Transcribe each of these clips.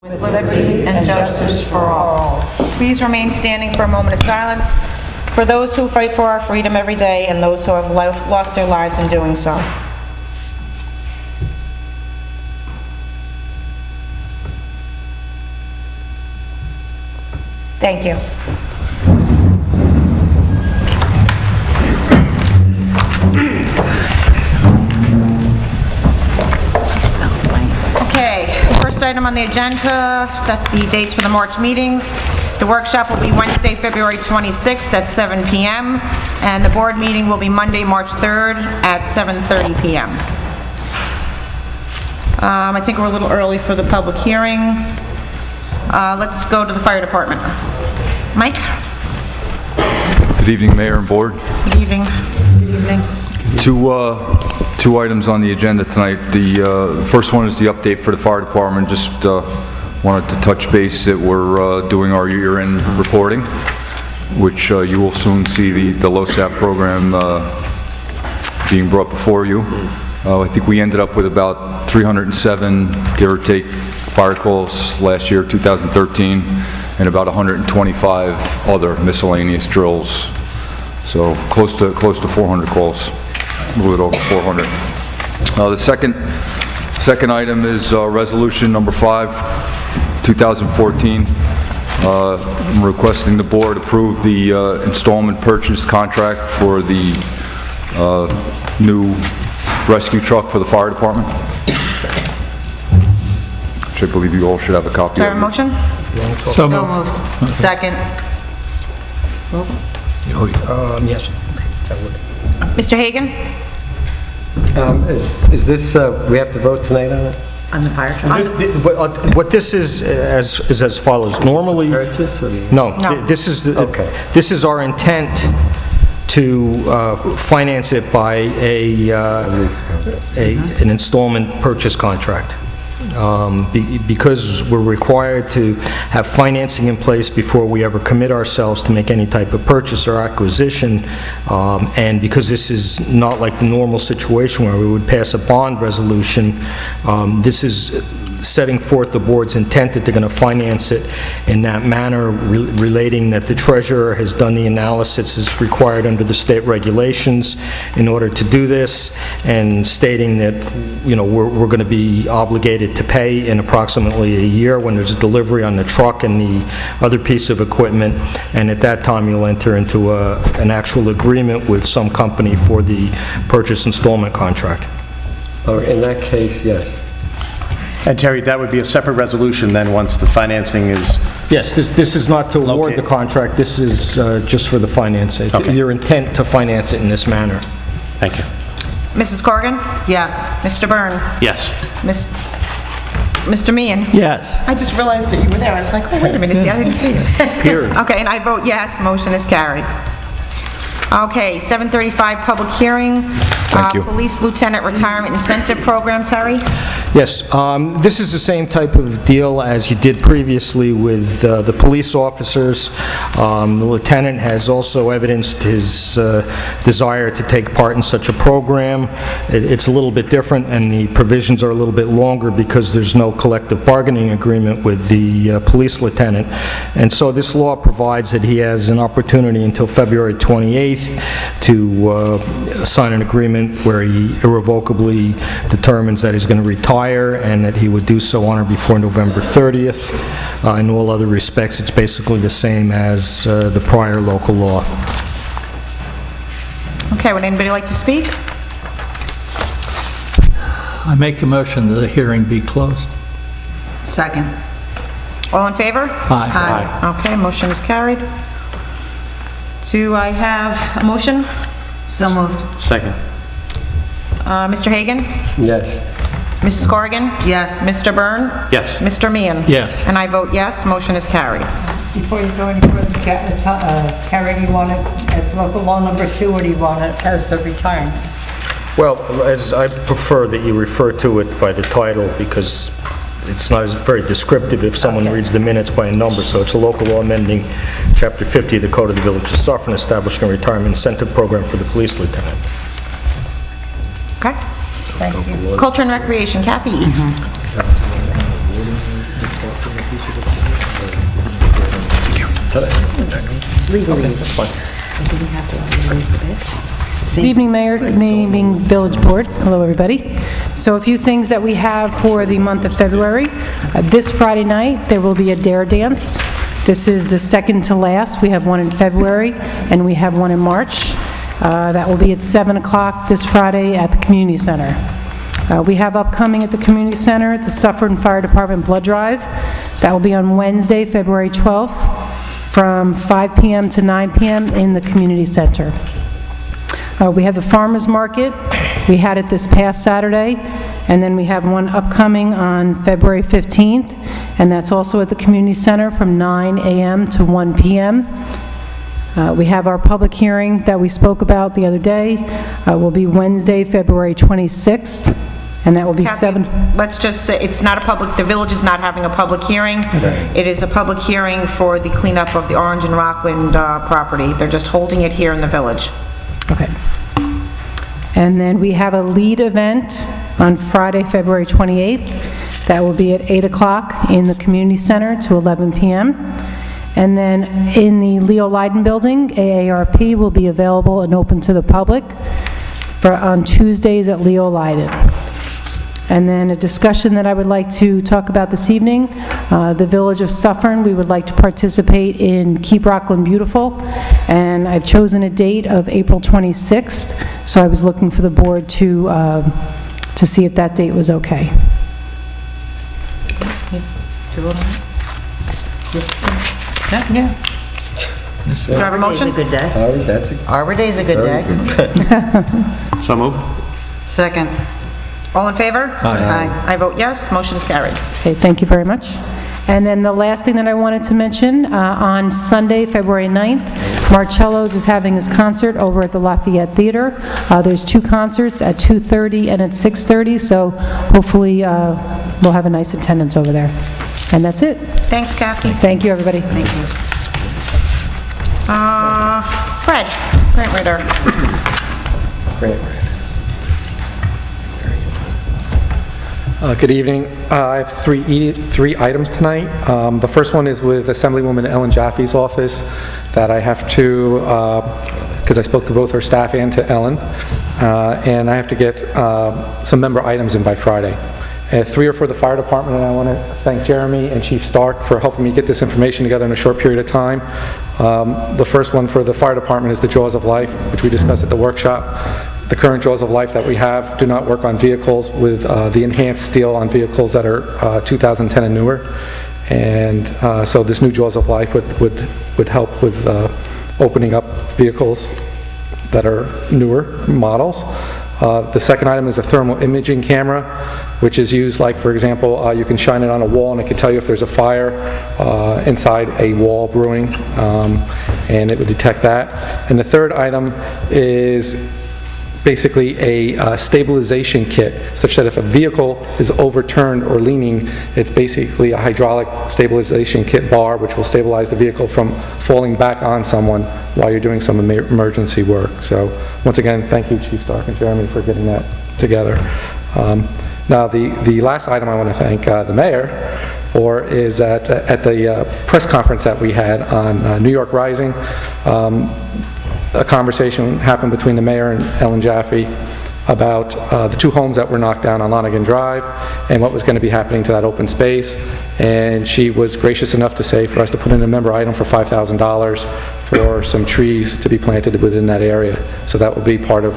with liberty and justice for all. Please remain standing for a moment of silence for those who fight for our freedom every day and those who have lost their lives in doing so. Thank you. Okay, first item on the agenda, set the dates for the March meetings. The workshop will be Wednesday, February 26th at 7 p.m. and the board meeting will be Monday, March 3rd at 7:30 p.m. I think we're a little early for the public hearing. Let's go to the fire department. Mike? Good evening, Mayor and Board. Good evening. Good evening. Two items on the agenda tonight. The first one is the update for the fire department. Just wanted to touch base that we're doing our year-end reporting, which you will soon see the LoSAP program being brought before you. I think we ended up with about 307, give or take, fire calls last year, 2013, and about 125 other miscellaneous drills. So close to 400 calls, a little bit over 400. The second item is resolution number 5, 2014. I'm requesting the board approve the installment purchase contract for the new rescue truck for the fire department, which I believe you all should have a copy Do I of. have a motion? So moved. Second. Yes. Mr. Hagen? Is this, we have to vote tonight on it? On the fire truck? What this is as follows. Normally, Purchase or? no, No. this is Okay. this is our intent to finance it by an installment purchase contract. Because we're required to have financing in place before we ever commit ourselves to make any type of purchase or acquisition, and because this is not like the normal situation where we would pass a bond resolution, this is setting forth the board's intent that they're going to finance it in that manner, relating that the treasurer has done the analysis as required under the state regulations in order to do this, and stating that, you know, we're going to be obligated to pay in approximately a year when there's a delivery on the truck and the other piece of equipment, and at that time you'll enter into an actual agreement with some company for the purchase installment contract. Or in that case, yes. And Terry, that would be a separate resolution then once the financing is... Yes, this is not to award the contract, this is just for the financing. Okay. Your intent to finance it in this manner. Thank you. Mrs. Corrigan? Yes. Mr. Byrne? Yes. Mr. Meehan? Yes. I just realized that you were there. I was like, oh, wait a minute, see, I didn't see you. Period. Okay, and I vote yes, motion is carried. Okay, 7:35 public hearing. Thank you. Police Lieutenant Retirement Incentive Program, Terry? Yes, this is the same type of deal as you did previously with the police officers. The lieutenant has also evidenced his desire to take part in such a program. It's a little bit different, and the provisions are a little bit longer because there's no collective bargaining agreement with the police lieutenant. And so this law provides that he has an opportunity until February 28th to sign an agreement where he irrevocably determines that he's going to retire and that he would do so on or before November 30th. In all other respects, it's basically the same as the prior local law. Okay, would anybody like to speak? I make a motion that the hearing be closed. Second. All in favor? Aye. Aye. Okay, motion is carried. Do I have a motion? So moved. Second. Mr. Hagen? Yes. Mrs. Corrigan? Yes. Mr. Byrne? Yes. Mr. Meehan? Yes. And I vote yes, motion is carried. Before you go any further, Terry, do you want it as local law number 2, or do you want it as a retirement? Well, as I prefer that you refer to it by the title, because it's not as very descriptive if someone reads the minutes by a number. So it's a local law amending Chapter 50 of the Code of the Village of Suffern, establishing a retirement incentive program for the police lieutenant. Okay. Thank you. Culture and Recreation, Kathy. Good evening, Mayor. Good evening, Village Board. Hello, everybody. So a few things that we have for the month of February. This Friday night, there will be a Dare Dance. This is the second to last. We have one in February, and we have one in March. That will be at 7 o'clock this Friday at the Community Center. We have upcoming at the Community Center, the Suffern Fire Department Blood Drive. That will be on Wednesday, February 12th, from 5 p.m. to 9 p.m. in the Community Center. We have the Farmers Market. We had it this past Saturday, and then we have one upcoming on February 15th, and that's also at the Community Center from 9 a.m. to 1 p.m. We have our public hearing that we spoke about the other day. Will be Wednesday, February 26th, and that will be Kathy, 7... let's just say, it's not a public, the village is not having a public hearing. It is a public hearing for the cleanup of the Orange and Rockland property. They're just holding it here in the village. Okay. And then we have a lead event on Friday, February 28th. That will be at 8 o'clock in the Community Center to 11 p.m. And then in the Leo Leiden Building, AARP will be available and open to the public on Tuesdays at Leo Leiden. And then a discussion that I would like to talk about this evening, the Village of Suffern, we would like to participate in Keep Rockland Beautiful, and I've chosen a date of April 26th, so I was looking for the board to see if that date was okay. Yeah. Do I have a motion? Good day. Arbor Day's a good day. So moved. Second. All in favor? Aye. I vote yes, motion is carried. Okay, thank you very much. And then the last thing that I wanted to mention, on Sunday, February 9th, Marcello's is having his concert over at the Lafayette Theater. There's 2 concerts at 2:30 and at 6:30, so hopefully we'll have a nice attendance over there. And that's it. Thanks, Kathy. Thank you, everybody. Thank you. Fred, grant writer. Good evening. I have three items tonight. The first one is with Assemblywoman Ellen Jaffe's office that I have to, because I spoke to both her staff and to Ellen, and I have to get some member items in by Friday. 3 are for the fire department, and I want to thank Jeremy and Chief Stark for helping me get this information together in a short period of time. The first one for the fire department is the Jaws of Life, which we discussed at the workshop. The current Jaws of Life that we have do not work on vehicles with the enhanced steel on vehicles that are 2010 and newer. And so this new Jaws of Life would help with opening up vehicles that are newer models. The second item is a thermal imaging camera, which is used, like, for example, you can shine it on a wall and it can tell you if there's a fire inside a wall brewing, and it would detect that. And the third item is basically a stabilization kit, such that if a vehicle is overturned or leaning, it's basically a hydraulic stabilization kit bar, which will stabilize the vehicle from falling back on someone while you're doing some emergency work. So once again, thank you, Chief Stark and Jeremy, for getting that together. Now, the last item I want to thank the mayor for is at the press conference that we had on New York Rising. A conversation happened between the mayor and Ellen Jaffe about the 2 homes that were knocked down on Lonigan Drive and what was going to be happening to that open space. And she was gracious enough to say for us to put in a member item for $5,000 for some trees to be planted within that area. So that will be part of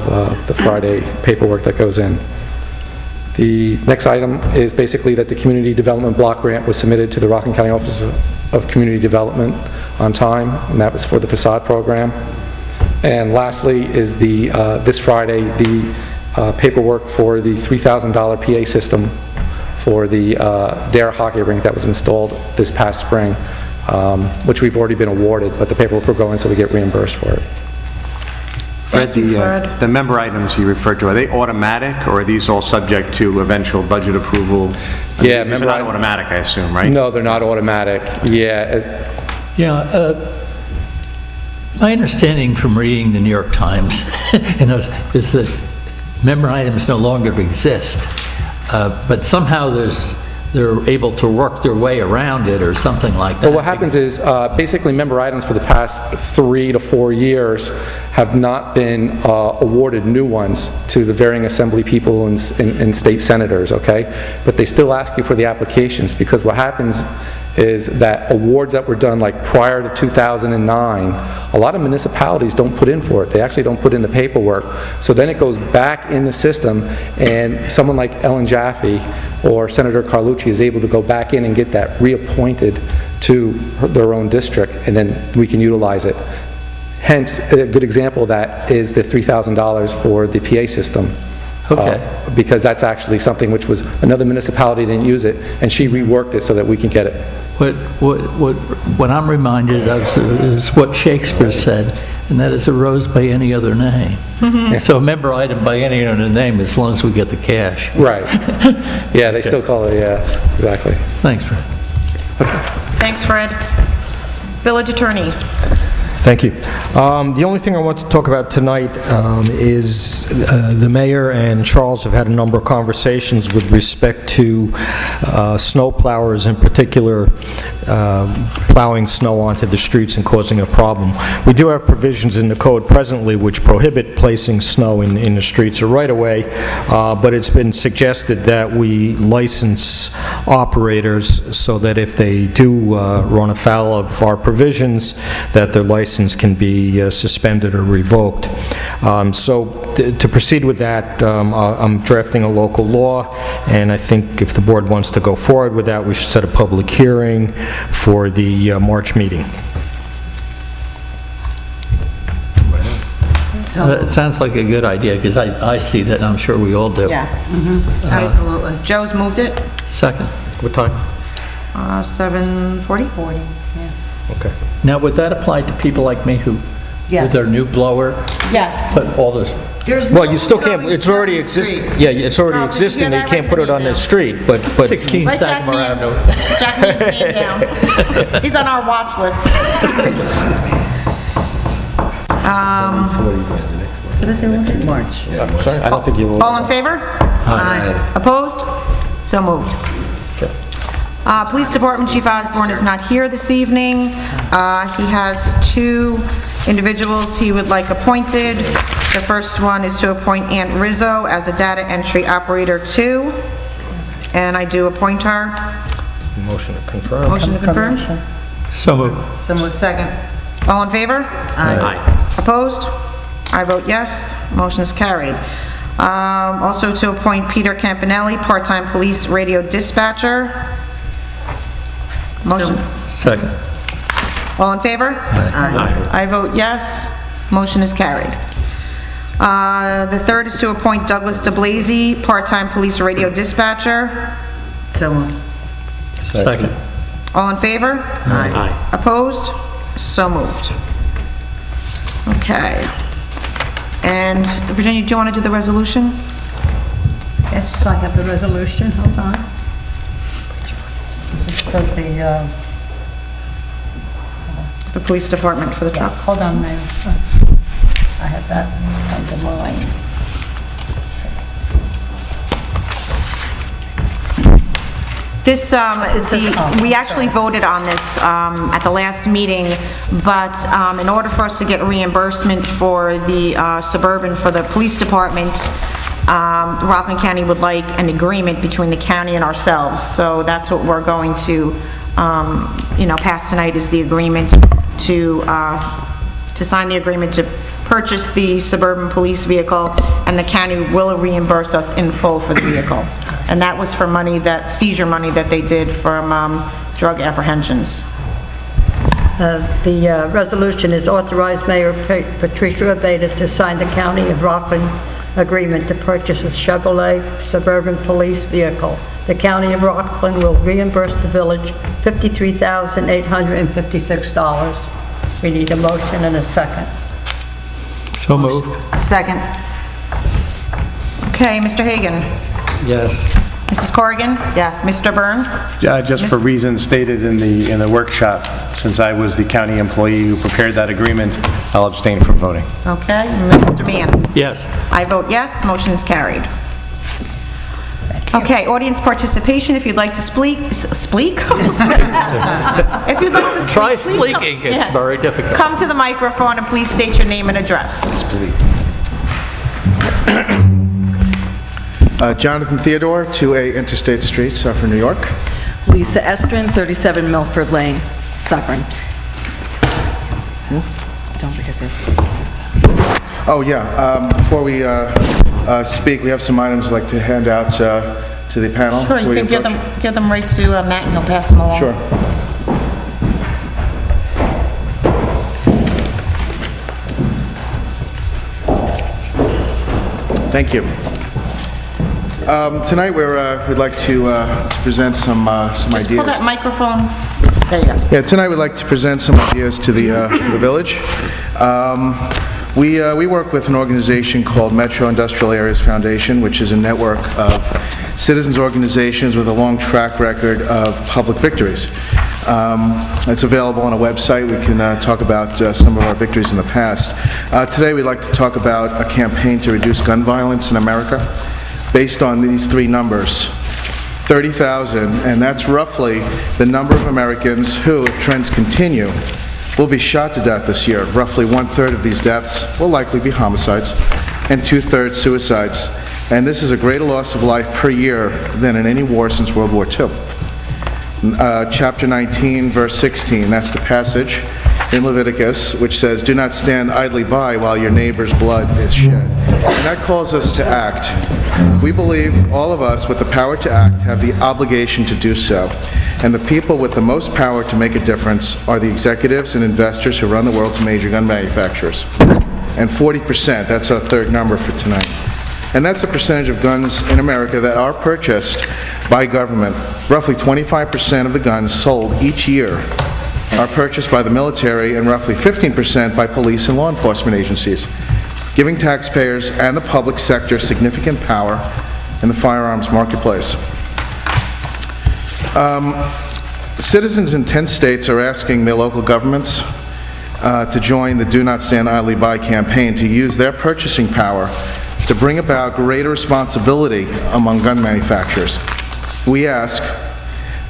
the Friday paperwork that goes in. The next item is basically that the Community Development Block Grant was submitted to the Rockland County Office of Community Development on time, and that was for the facade program. And lastly is this Friday, the paperwork for the $3,000 PA system for the Dare hockey rink that was installed this past spring, which we've already been awarded, but the paperwork will go in so we get reimbursed for it. Fred, the member items you referred to, are they automatic, or are these all subject to eventual budget approval? Yeah, these are not automatic, I assume, right? No, they're not automatic. Yeah. Yeah, my understanding from reading the New York Times is that member items no longer exist, but somehow there's they're able to work their way around it or something like that. Well, what happens is, basically, member items for the past 3 to 4 years have not been awarded new ones to the varying assembly people and state senators, okay? But they still ask you for the applications, because what happens is that awards that were done like prior to 2009, a lot of municipalities don't put in for it. They actually don't put in the paperwork. So then it goes back in the system, and someone like Ellen Jaffe or Senator Carlucci is able to go back in and get that reappointed to their own district, and then we can utilize it. Hence, a good example of that is the $3,000 for the PA system. Okay. Because that's actually something which was, another municipality didn't use it, and she reworked it so that we can get it. What I'm reminded of is what Shakespeare said, and that is a rose by any other name. So a member item by any other name, as long as we get the cash. Right. Yeah, they still call it, yes, exactly. Thanks, Fred. Thanks, Fred. Village Attorney. Thank you. The only thing I want to talk about tonight is the mayor and Charles have had a number of conversations with respect to snow plowers, in particular plowing snow onto the streets and causing a problem. We do have provisions in the code presently which prohibit placing snow in the streets or right-of-way, but it's been suggested that we license operators so that if they do run afoul of our provisions, that their license can be suspended or revoked. So to proceed with that, I'm drafting a local law, and I think if the board wants to go forward with that, we should set a public hearing for the March meeting. It sounds like a good idea, because I see that, and I'm sure we all do. Yeah. Absolutely. Joe's moved it. Second. What time? 7:40? 40, yeah. Okay. Now, would that apply to people like me who, with Yes. their new blower, Yes. put all this, Well, you still can't, it's already existing, yeah, it's already Charles, did you existing, hear they that? can't put it on the street, but 16 Let Jack Sagamore Avenue? Means, Jack Means name down. He's on our watch list. Did I say one? March. I don't think you will. All in favor? Aye. Opposed? So moved. Police Department Chief Osborne is not here this evening. He has 2 individuals he would like appointed. The first one is to appoint Aunt Rizzo as a data entry operator 2, and I do appoint her. motion to confirm. Motion to confirm? So moved. Someone second. All in favor? Aye. Opposed? I vote yes. Motion is carried. Also to appoint Peter Campanelli, part-time police radio dispatcher. Motion. Second. All in favor? Aye. I vote yes. Motion is carried. The third is to appoint Douglas DeBlasey, part-time police radio dispatcher. So moved. Second. All in favor? Aye. Opposed? So moved. Okay. And Virginia, do you want to do the resolution? Yes, I have the resolution, hold on. This is for The police department for the truck. hold on, Mayor. I have that underlined. This, we actually voted on this at the last meeting, but in order for us to get reimbursement for the Suburban for the police department, Rockland County would like an agreement between the county and ourselves. So that's what we're going to, pass tonight, is the agreement to sign the agreement to purchase the Suburban police vehicle, and the county will reimburse us in full for the vehicle. And that was for money, that seizure money that they did from drug apprehensions. The resolution is authorize Mayor Patricia Abato to sign the County of Rockland agreement to purchase a Chevrolet Suburban police vehicle. The County of Rockland will reimburse the village $53,856. We need a motion and a second. So moved. Second. Okay, Mr. Hagen? Yes. Mrs. Corrigan? Yes. Mr. Byrne? Just for reasons stated in the workshop, since I was the county employee who prepared that agreement, I'll abstain from voting. Okay, Mr. Meehan? Yes. I vote yes, motion is carried. Okay, audience participation, if you'd like to speak? If you'd like to speak, Try please come- speaking, it's Yeah. very difficult. Come to the microphone and please state your name and address. Jonathan Theodore, 2A Interstate Street, Suffern, New York. Lisa Estrin, 37 Milford Lane, Suffern. Don't forget this. Oh, yeah, before we speak, we have some items I'd like to hand out to the panel. Sure, you Will can give approach? them right to Matt and he'll pass them along. Sure. Thank you. Tonight, we'd like to present some ideas. Just pull that microphone. There you go. Yeah, tonight we'd like to present some ideas to the village. We work with an organization called Metro Industrial Areas Foundation, which is a network of citizens organizations with a long track record of public victories. It's available on a website. We can talk about some of our victories in the past. Today we'd like to talk about a campaign to reduce gun violence in America based on these three numbers. 30,000, and that's roughly the number of Americans who, if trends continue, will be shot to death this year. Roughly one-third of these deaths will likely be homicides, and two-thirds suicides. And this is a greater loss of life per year than in any war since World War II. Chapter 19, verse 16, that's the passage in Leviticus, which says, "Do not stand idly by while your neighbor's blood is shed." And that calls us to act. We believe all of us with the power to act have the obligation to do so. And the people with the most power to make a difference are the executives and investors who run the world's major gun manufacturers. And 40%, that's our third number for tonight. And that's the percentage of guns in America that are purchased by government. Roughly 25% of the guns sold each year are purchased by the military and roughly 15% by police and law enforcement agencies, giving taxpayers and the public sector significant power in the firearms marketplace. Citizens in 10 states are asking their local governments to join the Do Not Stand Idly By campaign to use their purchasing power to bring about greater responsibility among gun manufacturers. We ask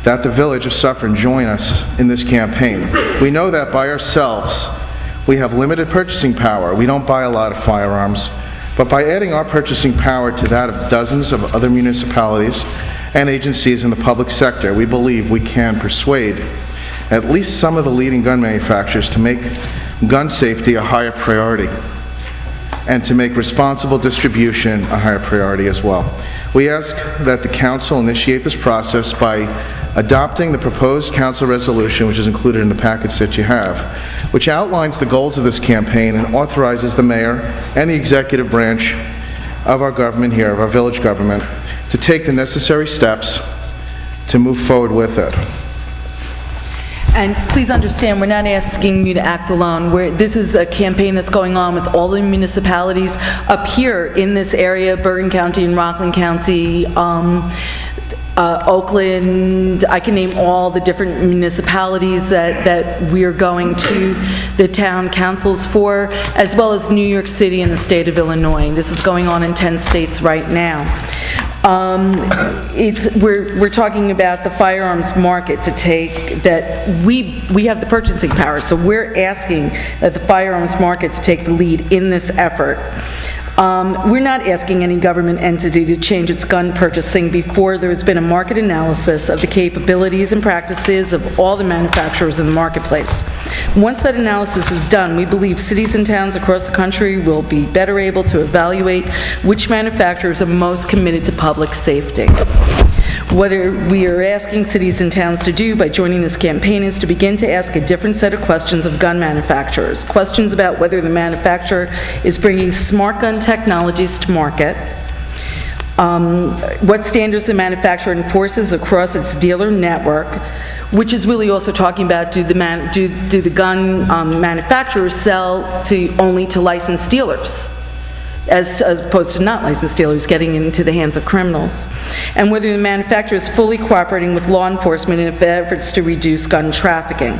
that the village of Suffern join us in this campaign. We know that by ourselves, we have limited purchasing power. We don't buy a lot of firearms, but by adding our purchasing power to that of dozens of other municipalities and agencies in the public sector, we believe we can persuade at least some of the leading gun manufacturers to make gun safety a higher priority and to make responsible distribution a higher priority as well. We ask that the council initiate this process by adopting the proposed council resolution, which is included in the packets that you have, which outlines the goals of this campaign and authorizes the mayor and the executive branch of our government here, of our village government, to take the necessary steps to move forward with it. And please understand, we're not asking you to act alone. This is a campaign that's going on with all the municipalities up here in this area, Byrne County and Rockland County, Oakland. I can name all the different municipalities that we are going to the town councils for, as well as New York City and the state of Illinois. This is going on in 10 states right now. We're talking about the firearms market to take, that we have the purchasing power, so we're asking that the firearms market to take the lead in this effort. We're not asking any government entity to change its gun purchasing before there's been a market analysis of the capabilities and practices of all the manufacturers in the marketplace. Once that analysis is done, we believe cities and towns across the country will be better able to evaluate which manufacturers are most committed to public safety. What we are asking cities and towns to do by joining this campaign is to begin to ask a different set of questions of gun manufacturers. Questions about whether the manufacturer is bringing smart gun technologies to market, what standards the manufacturer enforces across its dealer network, which is really also talking about do the gun manufacturers sell only to licensed dealers, as opposed to not licensed dealers getting into the hands of criminals, and whether the manufacturer is fully cooperating with law enforcement in efforts to reduce gun trafficking.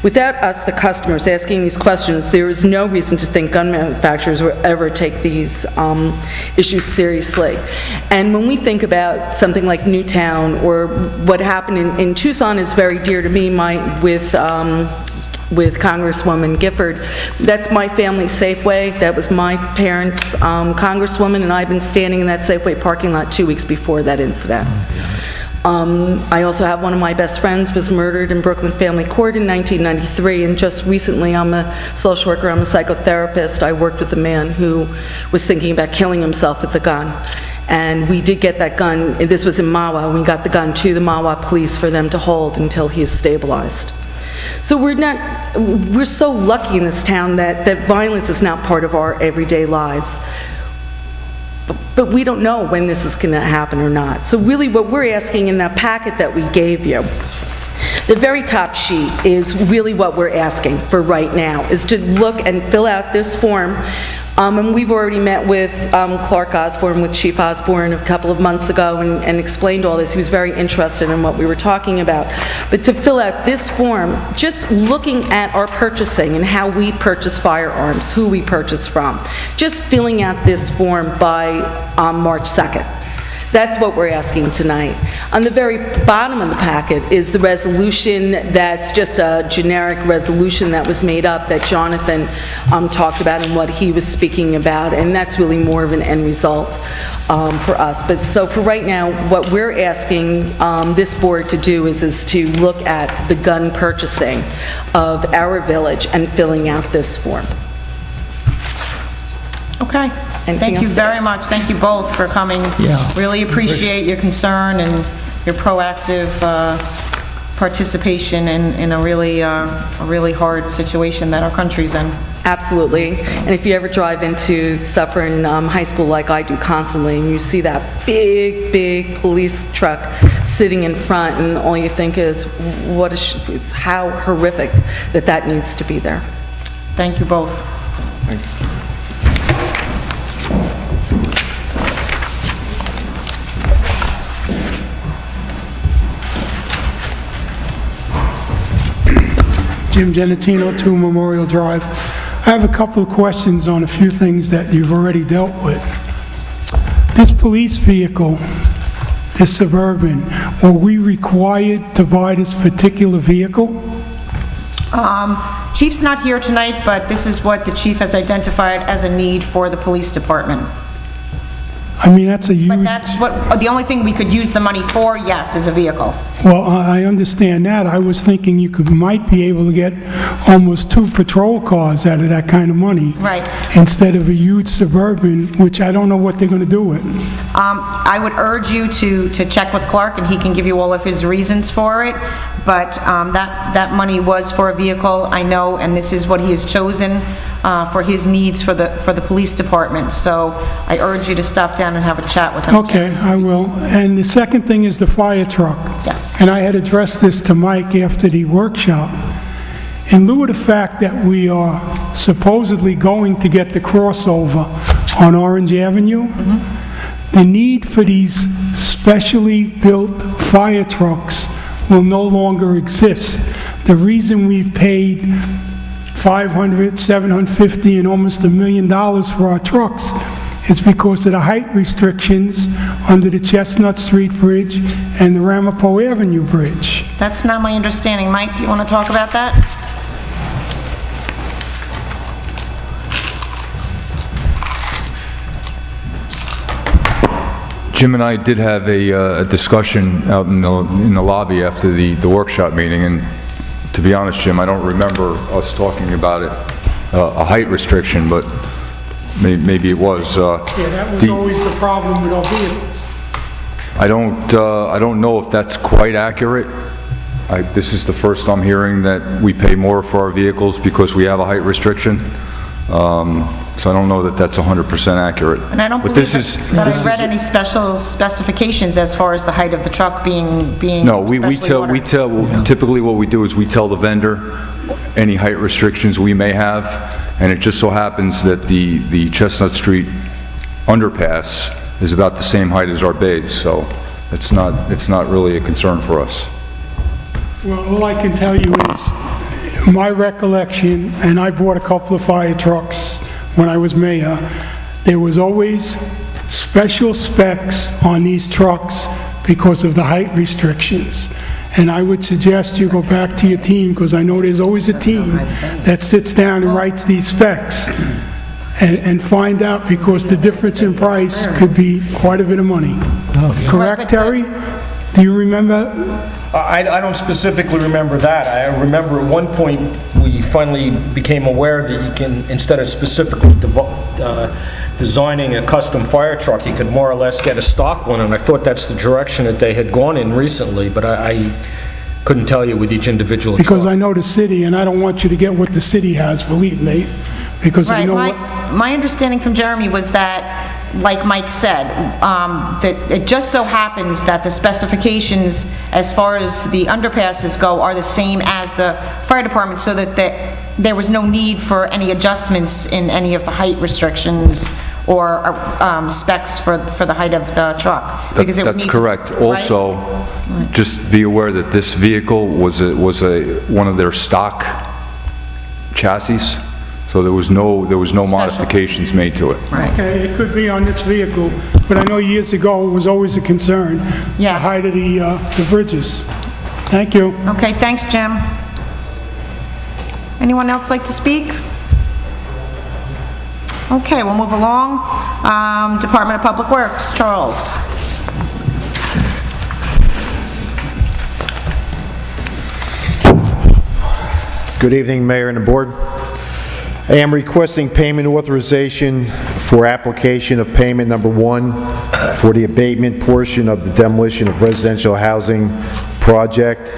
Without us, the customers, asking these questions, there is no reason to think gun manufacturers will ever take these issues seriously. And when we think about something like Newtown or what happened in Tucson is very dear to me, with Congresswoman Gifford. That's my family's Safeway. That was my parents' Congresswoman, and I've been standing in that Safeway parking lot 2 weeks before that incident. I also have one of my best friends was murdered in Brooklyn Family Court in 1993, and just recently, I'm a social worker, I'm a psychotherapist. I worked with a man who was thinking about killing himself with a gun. And we did get that gun, this was in Mahwah, we got the gun to the Mahwah police for them to hold until he is stabilized. So we're so lucky in this town that violence is not part of our everyday lives. But we don't know when this is going to happen or not. So really what we're asking in that packet that we gave you, the very top sheet is really what we're asking for right now, is to look and fill out this form. And we've already met with Clark Osborne, with Chief Osborne a couple of months ago and explained all this. He was very interested in what we were talking about. But to fill out this form, just looking at our purchasing and how we purchase firearms, who we purchase from, just filling out this form by March 2nd. That's what we're asking tonight. On the very bottom of the packet is the resolution that's just a generic resolution that was made up that Jonathan talked about and what he was speaking about, and that's really more of an end result for us. But so for right now, what we're asking this board to do is to look at the gun purchasing of our village and filling out this form. Okay. Thank you very much. Thank you both for coming. Yeah. Really appreciate your concern and your proactive participation in a really hard situation that our country's in. Absolutely. And if you ever drive into Suffern High School like I do constantly, and you see that big police truck sitting in front, and all you think is, how horrific that needs to be there. Thank you both. Thanks. Jim Genatino, 2 Memorial Drive. I have a couple of questions on a few things that you've already dealt with. This police vehicle, this Suburban, were we required to buy this particular vehicle? Chief's not here tonight, but this is what the chief has identified as a need for the police department. I mean, that's a huge... But that's what, the only thing we could use the money for, yes, is a vehicle. Well, I understand that. I was thinking you might be able to get almost 2 patrol cars out of that kind of money. Right. Instead of a huge Suburban, which I don't know what they're going to do with. I would urge you to check with Clerk, and he can give you all of his reasons for it. But that money was for a vehicle, I know, and this is what he has chosen for his needs for the police department. So I urge you to stop down and have a chat with him. Okay, I will. And the second thing is the fire truck. Yes. And I had addressed this to Mike after the workshop. In lieu of the fact that we are supposedly going to get the crossover on Orange Avenue, the need for these specially built fire trucks will no longer exist. The reason we've paid $500, $750, and almost $1 million for our trucks is because of the height restrictions under the Chestnut Street Bridge and the Ramapo Avenue Bridge. That's not my understanding. Mike, do you want to talk about that? Jim and I did have a discussion out in the lobby after the workshop meeting, and to be honest, Jim, I don't remember us talking about it, a height restriction, but maybe it was. Yeah, that was always the problem with our vehicles. I don't know if that's quite accurate. This is the first I'm hearing that we pay more for our vehicles because we have a height restriction. So I don't know that that's 100% accurate. And I don't believe that I read any special specifications as far as the height of the truck being No, typically what we do is we tell the vendor any height restrictions we may have, and it just so happens that the Chestnut Street underpass is about the same height as our bays, so it's not really a concern for us. Well, all I can tell you is, my recollection, and I bought a couple of fire trucks when I was mayor, there was always special specs on these trucks because of the height restrictions. And I would suggest you go back to your team, because I know there's always a team that sits down and writes these specs, and find out, because the difference in price could be quite a bit of money. Correct, Terry? Do you remember? I don't specifically remember that. I remember at one point, we finally became aware that you can, instead of specifically designing a custom fire truck, you could more or less get a stock one, and I thought that's the direction that they had gone in recently, but I couldn't tell you with each individual truck. Because I know the city, and I don't want you to get what the city has, believe me, because I Right, know what... my understanding from Jeremy was that, like Mike said, that it just so happens that the specifications as far as the underpasses go are the same as the fire department, so that there was no need for any adjustments in any of the height restrictions or specs for the height of the truck. Because it would That's need to- correct. right? Also, just be aware that this vehicle was one of their stock chassis, so there was no modifications made to it. Okay, it could be on this vehicle, but I know years ago it was always a concern, the height of the bridges. Thank you. Okay, thanks, Jim. Anyone else like to speak? Okay, we'll move along. Department of Public Works, Charles. Good evening, Mayor and the Board. I am requesting payment authorization for application of payment number 1 for the abatement portion of the demolition of residential housing project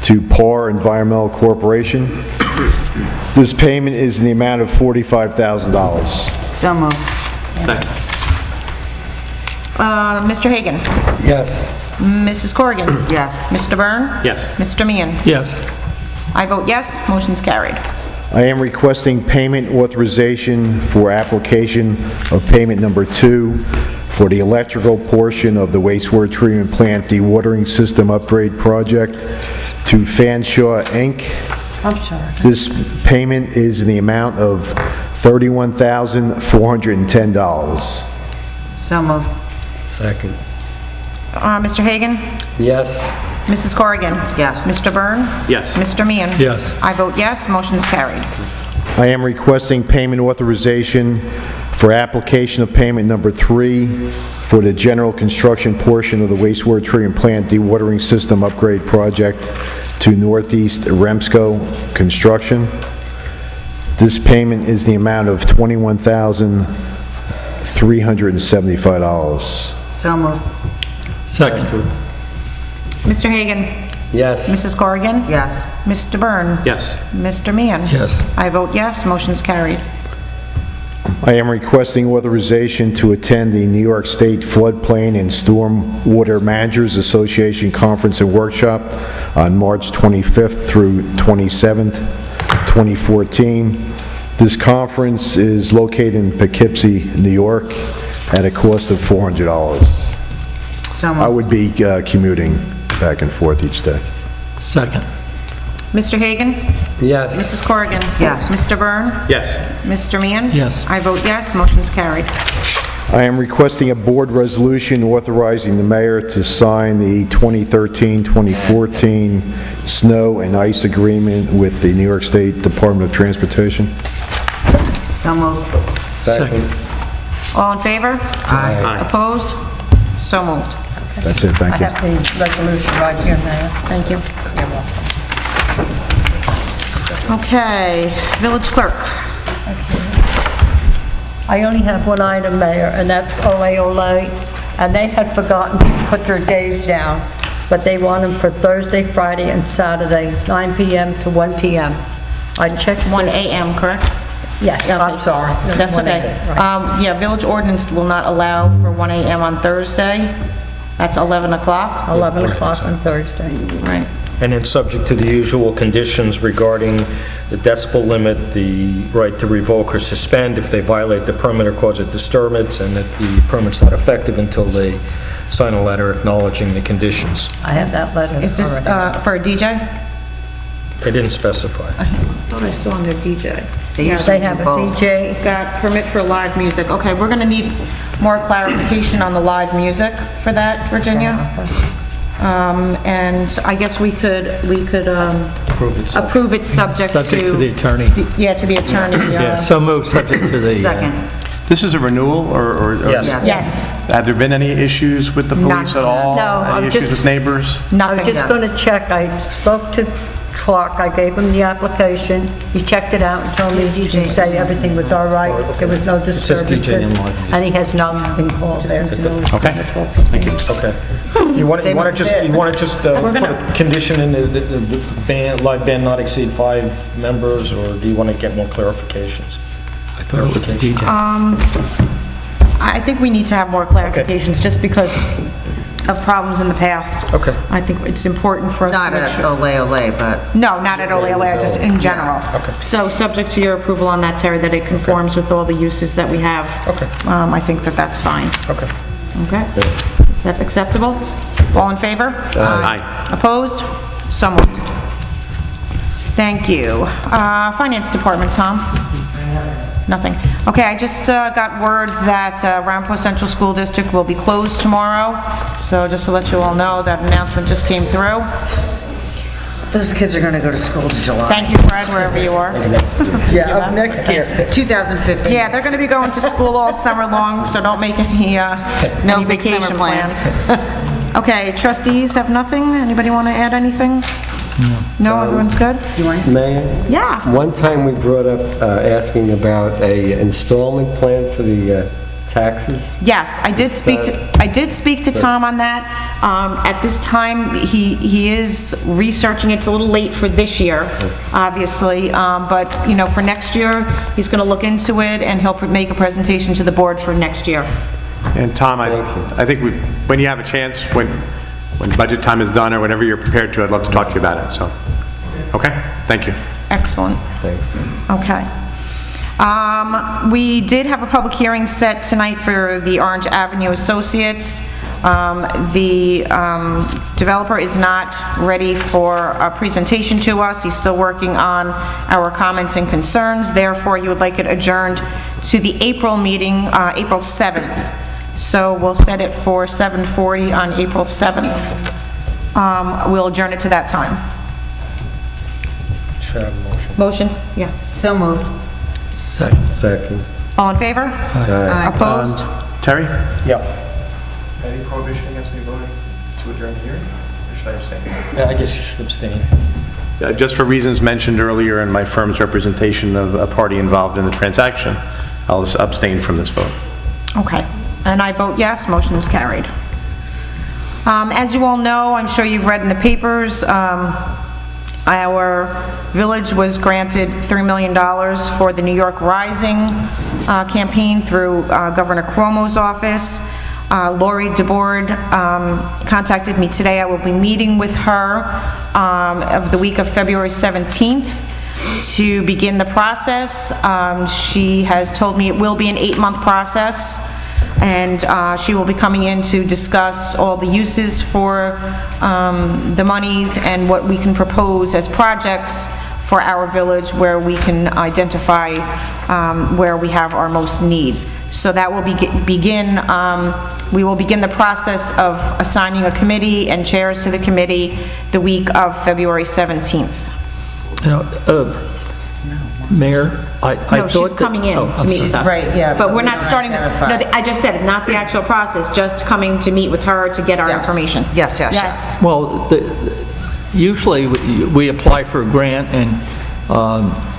to PAR Environmental Corporation. This payment is in the amount of $45,000. So moved. Mr. Hagen? Yes. Mrs. Corrigan? Yes. Mr. Byrne? Yes. Mr. Meehan? Yes. I vote yes, motion's carried. I am requesting payment authorization for application of payment number 2 for the electrical portion of the wastewater treatment plant dewatering system upgrade project to Fanshawe, Inc. I'm sorry. This payment is in the amount of $31,410. So moved. Second. Mr. Hagen? Yes. Mrs. Corrigan? Yes. Mr. Byrne? Yes. Mr. Meehan? Yes. I vote yes, motion's carried. I am requesting payment authorization for application of payment number 3 for the general construction portion of the wastewater treatment plant dewatering system upgrade project to Northeast Remsco Construction. This payment is the amount of $21,375. So moved. Second. Mr. Hagen? Yes. Mrs. Corrigan? Yes. Mr. Byrne? Yes. Mr. Meehan? Yes. I vote yes, motion's carried. I am requesting authorization to attend the New York State Floodplain and Stormwater Managers Association Conference and Workshop on March 25th through 27th, 2014. This conference is located in Poughkeepsie, New York, at a cost of $400. So moved. I would be commuting back and forth each day. Second. Mr. Hagen? Yes. Mrs. Corrigan? Yes. Mr. Byrne? Yes. Mr. Meehan? Yes. I vote yes, motion's carried. I am requesting a board resolution authorizing the mayor to sign the 2013-2014 snow and ice agreement with the New York State Department of Transportation. So moved. Second. All in favor? Aye. Opposed? So moved. That's it, thank you. I have the resolution right here, Mayor. Thank you. Okay, village clerk. I only have one item, Mayor, and that's Ole Ole, and they had forgotten to put their days down, but they want them for Thursday, Friday, and Saturday, 9 p.m. to 1 p.m. I checked... 1 a.m., correct? Yes, I'm Okay. sorry. That's 1 okay. a.m., right. Yeah, village ordinance will not allow for 1 a.m. on Thursday. That's 11 o'clock. 11 o'clock on Thursday. Right. And then subject to the usual conditions regarding the decibel limit, the right to revoke or suspend if they violate the permit or cause a disturbance, and that the permit's not effective until they sign a letter acknowledging the conditions. I have that letter Is this already. for a DJ? They didn't specify. I thought I saw on their DJ. They have a DJ. It's got permit for live music. Okay, we're going to need more clarification on the live music for that, Virginia. And I guess we could approve it subject to... Subject to the attorney. Yeah, to the attorney. Yeah, so moved, subject to the... Second. This is a renewal, or... Yes. Yes. Have there been any issues with the police at all? No, Any I'm issues just- with neighbors? I Nothing. was just going to check, I spoke to Clerk, I gave him the application, he checked it out and told me to say everything was all right, there was no says DJ disturbances, in line. and he has not been called there. Okay, thank you. Okay. You want to just put a condition in the band, live band not exceed 5 members, or do you want to get more clarifications? I thought it was a DJ. I think we need to have more clarifications, just because of problems in the past. Okay. I think it's important for us to Not make at sure. Ole, but No, not at Ole Ole, just in general. Okay. So, subject to your approval on that, Terry, that it conforms with all the uses that we have. Okay. I think that that's fine. Okay. Okay? Is that acceptable? All in favor? Aye. Opposed? So moved. Thank you. Finance Department, Tom? Nothing. Okay, I just got word that Round Central School District will be closed tomorrow, so just to let you all know, that announcement just came through. those kids are going to go to school to July. Thank you, Fred, wherever you are. Yeah, up next year, 2015. Yeah, they're going to be going to school all summer long, so don't make any any big summer vacation plans. plans. Okay, trustees have nothing? Anybody want to add anything? No, everyone's good? Mayor, Yeah. one time we brought up asking about a installment plan for the taxes. Yes, I did speak to Tom on that. At this time, he is researching. It's a little late for this year, obviously, but, you know, for next year, he's going to look into it, and he'll make a presentation to the board for next year. And Tom, I think when you have a chance, when budget time is done, or whenever you're prepared to, I'd love to talk to you about it, so. Okay, thank you. Excellent. Thanks. Okay. We did have a public hearing set tonight for the Orange Avenue Associates. The developer is not ready for a presentation to us. He's still working on our comments and concerns. Therefore, you would like it adjourned to the April meeting, April 7th. So we'll set it for 7:40 on April 7th. We'll adjourn it to that time. Should I have a motion? Motion? Yeah. So moved. Second. All in favor? Aye. Opposed? Terry? Yeah. Any prohibition against me voting to adjourn the hearing, or should I abstain? Yeah, I guess you should abstain. Just for reasons mentioned earlier in my firm's representation of a party involved in the transaction, I'll abstain from this vote. Okay. And I vote yes, motion is carried. As you all know, I'm sure you've read in the papers, our village was granted $3 million for the New York Rising campaign through Governor Cuomo's office. Lori DeBoard contacted me today. I will be meeting with her of the week of February 17th to begin the process. She has told me it will be an 8-month process, and she will be coming in to discuss all the uses for the monies and what we can propose as projects for our village where we can identify where we have our most need. So that will we will begin the process of assigning a committee and chairs to the committee the week of February 17th. You know, Mayor, I thought... No, she's coming in to meet with us. Right, yeah, But but we're we not don't starting, identify. no, I just said it, not the actual process, just coming to meet with her to get our Yes. information. Yes. Well, usually we apply for a grant and,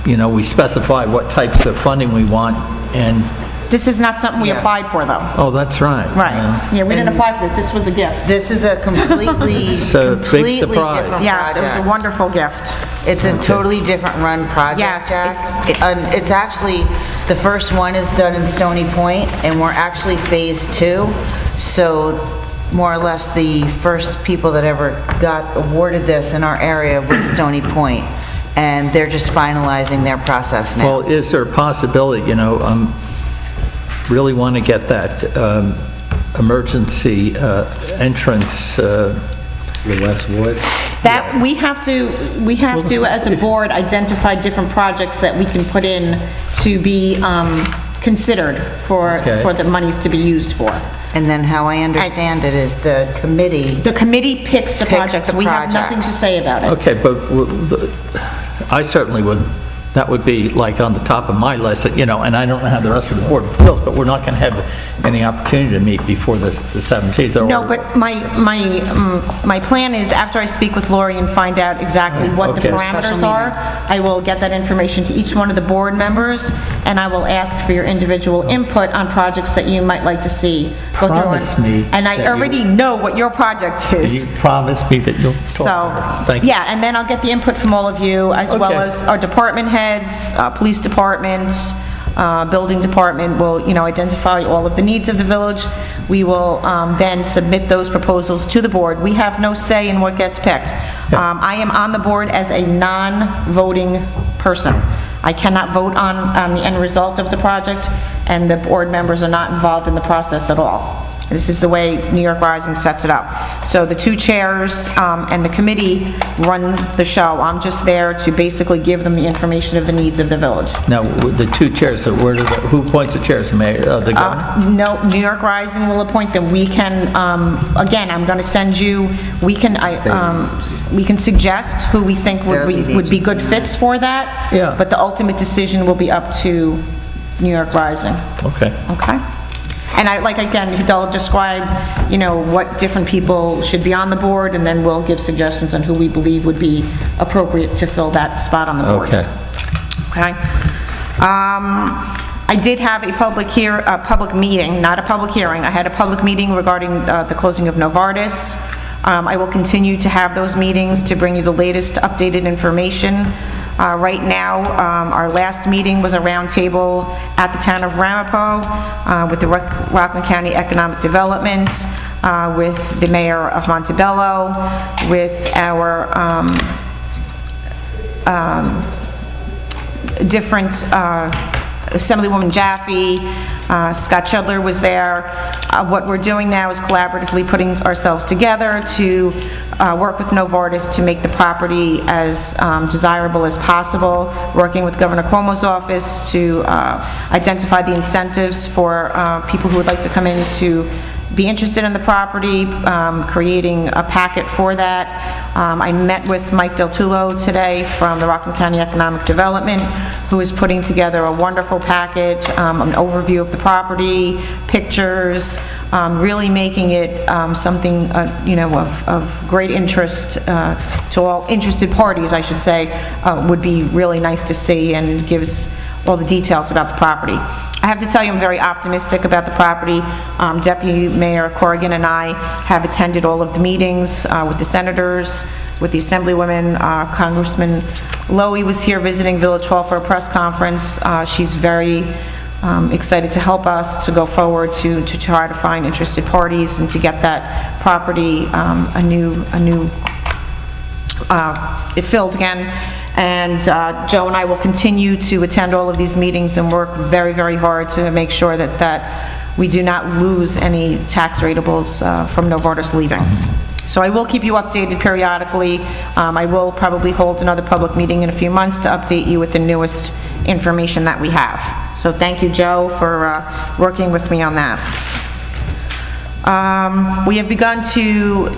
you know, we specify what types of funding we want, and... This is not something we Yeah. applied for, though. Oh, that's right. Right. Yeah, we didn't apply for this. This was a gift. This is a completely, So, big completely surprise. different Yes, it was a project. wonderful gift. It's a totally different run project, Yes, Jack. it's- It's actually, the first one is done in Stony Point, and we're actually phase 2. So more or less the first people that ever got awarded this in our area was Stony Point, and they're just finalizing their process now. Well, is there a possibility, you know, really want to get that emergency entrance The West Ward? That, we have to, as a board, identify different projects that we can put in to be considered for the monies to be used for. And then how I understand it is the committee... The committee picks the projects. We have nothing to say about it. Okay, but I certainly would, that would be like on the top of my list, and I don't know how the rest of the board feels, but we're not going to have any opportunity to meet before the 17th. No, but my plan is, after I speak with Lori and find out exactly what the parameters are, I will get that information to each one of the board members, and I will ask for your individual input on projects that you might like to see go through. Promise me And I already know what your project is. You promise me that you'll talk So, about it. Thank you. yeah, and then I'll get the input from all of you, as well as our department heads, police departments, building department will, identify all of the needs of the village. We will then submit those proposals to the board. We have no say in what gets picked. I am on the board as a non-voting person. I cannot vote on the end result of the project, and the board members are not involved in the process at all. This is the way New York Rising sets it up. So the two chairs and the committee run the show. I'm just there to basically give them the information of the needs of the village. Now, the two chairs, who appoints the chairs? Mayor, the governor? No, New York Rising will appoint them. We can, again, I'm going to send you, we can suggest who we think would be good fits for that. Yeah. But the ultimate decision will be up to New York Rising. Okay. Okay? And again, they'll describe, what different people should be on the board, and then we'll give suggestions on who we believe would be appropriate to fill that spot on the board. Okay. Okay? I did have a public meeting, not a public hearing. I had a public meeting regarding the closing of Novartis. I will continue to have those meetings to bring you the latest updated information. Right now, our last meeting was a roundtable at the town of Ramapo with the Rockland County Economic Development, with the mayor of Montebello, with our different Assemblywoman Jaffe, Scott Shudler was there. What we're doing now is collaboratively putting ourselves together to work with Novartis to make the property as desirable as possible, working with Governor Cuomo's office to identify the incentives for people who would like to come in to be interested in the property, creating a packet for that. I met with Mike Del Tullo today from the Rockland County Economic Development, who is putting together a wonderful packet, an overview of the property, pictures, really making it something, of great interest to all interested parties, I should say, would be really nice to see, and gives all the details about the property. I have to tell you, I'm very optimistic about the property. Deputy Mayor Corrigan and I have attended all of the meetings with the senators, with the assemblywomen. Congressman Lowy was here visiting Village Hall for a press conference. She's very excited to help us to go forward to try to find interested parties and to get that property it filled again. And Joe and I will continue to attend all of these meetings and work very, very hard to make sure that we do not lose any tax ratables from Novartis leaving. So I will keep you updated periodically. I will probably hold another public meeting in a few months to update you with the newest information that we have. So thank you, Joe, for working with me on that. We have begun to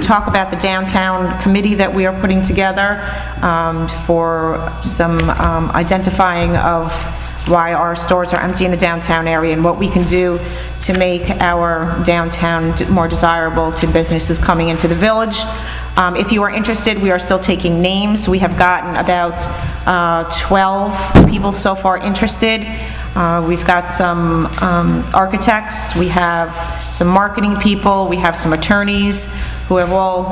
talk about the downtown committee that we are putting together for some identifying of why our stores are empty in the downtown area and what we can do to make our downtown more desirable to businesses coming into the village. If you are interested, we are still taking names. We have gotten about 12 people so far interested. We've got some architects, we have some marketing people, we have some attorneys who have all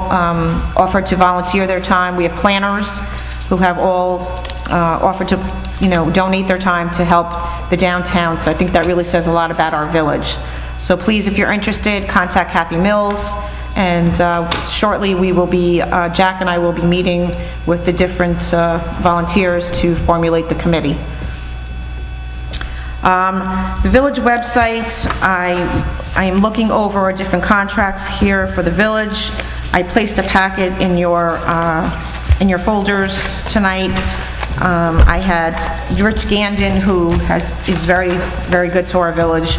offered to volunteer their time. We have planners who have all offered to, donate their time to help the downtown. So I think that really says a lot about our village. So please, if you're interested, contact Kathy Mills, and shortly we will be, Jack and I will be meeting with the different volunteers to formulate the committee. The village website, I am looking over our different contracts here for the village. I placed a packet in your folders tonight. I had Rich Gandon, who is very, very good to our village.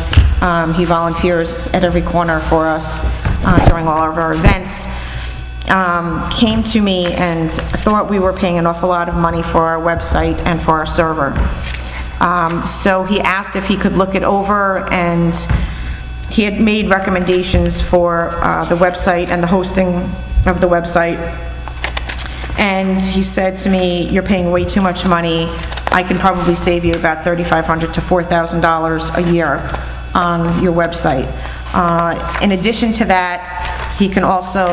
He volunteers at every corner for us during all of our events. Came to me and thought we were paying an awful lot of money for our website and for our server. So he asked if he could look it over, and he had made recommendations for the website and the hosting of the website. And he said to me, "You're paying way too much money. I can probably save you about $3,500 to $4,000 a year on your website." In addition to that, he can also,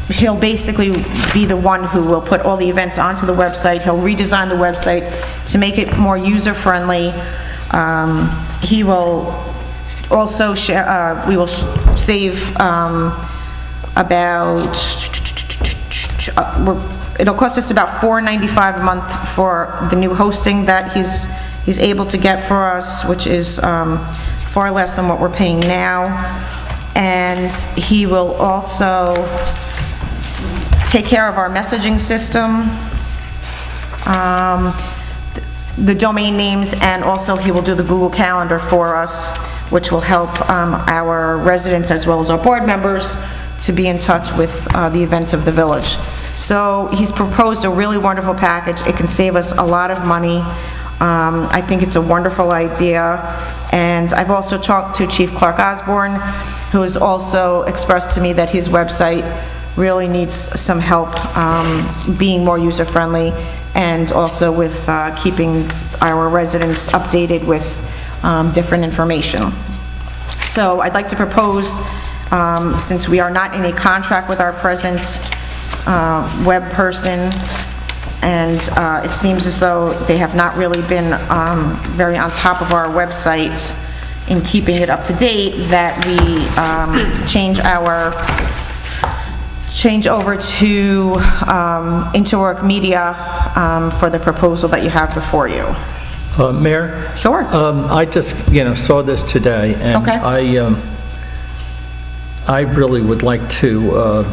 he'll basically be the one who will put all the events onto the website. He'll redesign the website to make it more user-friendly. He will also share, we will save about, it'll cost us about $4.95 a month for the new hosting that he's able to get for us, which is far less than what we're paying now. And he will also take care of our messaging system, the domain names, and also he will do the Google Calendar for us, which will help our residents as well as our board members to be in touch with the events of the village. So he's proposed a really wonderful package. It can save us a lot of money. I think it's a wonderful idea. And I've also talked to Chief Clerk Osborne, who has also expressed to me that his website really needs some help being more user-friendly, and also with keeping our residents updated with different information. So I'd like to propose, since we are not in a contract with our present web person, and it seems as though they have not really been very on top of our website in keeping it up to date, that we change over to Interwork Media for the proposal that you have before you. Mayor? Sure. I just, saw this today, and Okay. I really would like to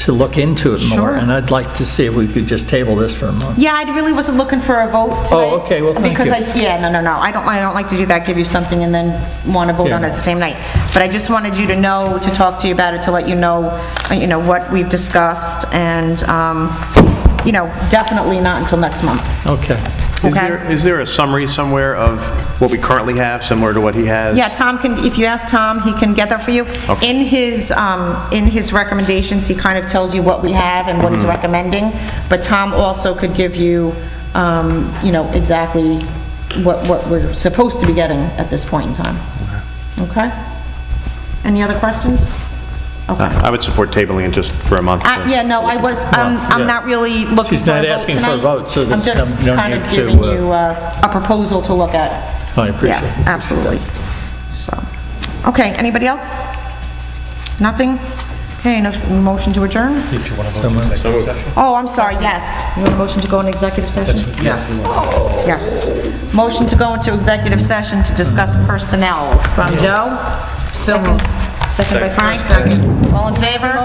look into it more, Sure. and I'd like to see if we could just table this for a month. Yeah, I really wasn't looking for a vote tonight. Oh, okay, well, thank because you. No. I don't like to do that, give you something and then want to vote on it the same night. But I just wanted you to know, to talk to you about it, to let you know, what we've discussed, and, definitely not until next month. Okay. Is there a summary somewhere of what we currently have, similar to what he has? Yeah, Tom can, if you ask Tom, he can get that for you. Okay. In his recommendations, he kind of tells you what we have and what he's recommending, but Tom also could give you, exactly what we're supposed to be getting at this point in time. Okay? Any other questions? Okay. I would support tabling it just for a month. Yeah, no, I'm not really looking She's for a not vote asking for a tonight. vote, so I'm there's just no kind of need to, giving you a proposal to look at. I appreciate it. Yeah, absolutely. So, okay, anybody else? Nothing? Okay, no motion to adjourn? Oh, I'm sorry, yes. You want a motion to go into executive session? Yes. Yes. Motion to go into executive session to discuss personnel. From Joe? Second by Frank? Second. All in favor?